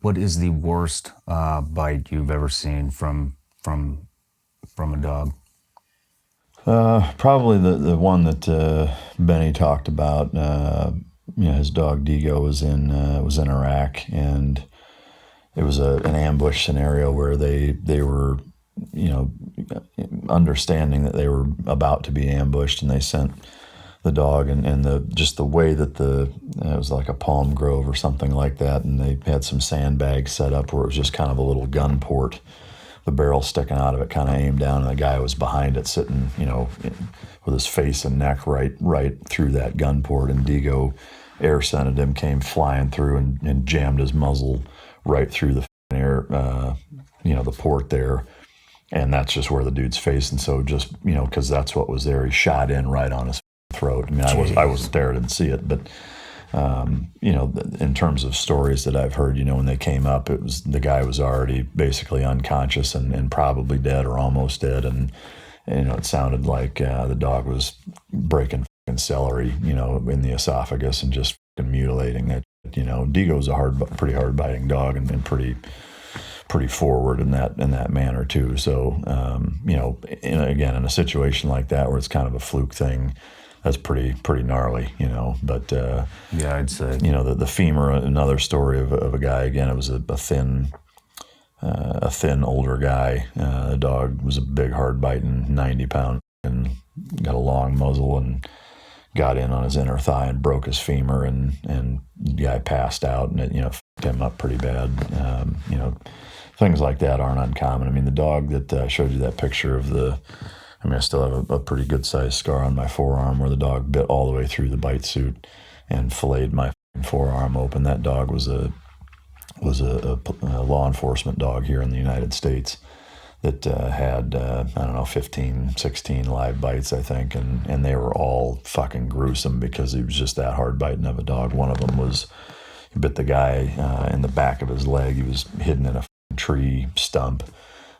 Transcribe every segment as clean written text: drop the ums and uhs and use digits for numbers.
What is the worst bite you've ever seen from a dog? Probably the one that Benny talked about. His dog Digo was in Iraq, and it was an ambush scenario where they were, understanding that they were about to be ambushed, and they sent the dog and the way that it was like a palm grove or something like that, and they had some sandbags set up where it was just kind of a little gun port, the barrel sticking out of it, kind of aimed down, and the guy was behind it, sitting, with his face and neck right through that gun port, and Digo air scented him, came flying through and jammed his muzzle right through the air, the port there. And that's just where the dude's face. And so just, because that's what was there, he shot in right on his throat. I mean, I wasn't there, I didn't see it, but, in terms of stories that I've heard, when they came up, it was, the guy was already basically unconscious and probably dead or almost dead. And it sounded like the dog was breaking celery, in the esophagus and just mutilating it. Digo's a pretty hard biting dog and pretty forward in that manner too. So, again, in a situation like that where it's kind of a fluke thing, that's pretty gnarly, but, yeah, I'd say, the femur, another story of a guy, again, it was a thin older guy. The dog was a big, hard biting, 90-pound, and got a long muzzle and got in on his inner thigh and broke his femur, and the guy passed out, and it, fucked him up pretty bad. Things like that aren't uncommon. I mean, the dog that showed you that picture of I still have a pretty good sized scar on my forearm where the dog bit all the way through the bite suit and filleted my forearm open. That dog was a law enforcement dog here in the United States that had, 15, 16 live bites, I think, and they were all fucking gruesome because he was just that hard biting of a dog. One of them was, he bit the guy in the back of his leg. He was hidden in a tree stump,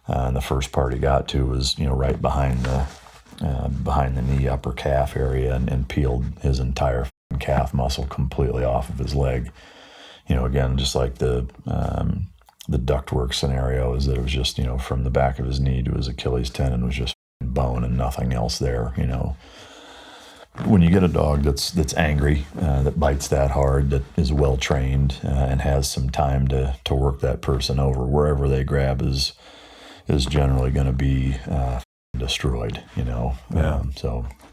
and the first part he got to was, right behind the knee, upper calf area, and peeled his entire calf muscle completely off of his leg. Again, just like the ductwork scenario, is that it was just, from the back of his knee to his Achilles tendon was just bone and nothing else there. When you get a dog that's angry, that bites that hard, that is well trained, and has some time to work that person over, wherever they grab is generally going to be destroyed. Yeah. So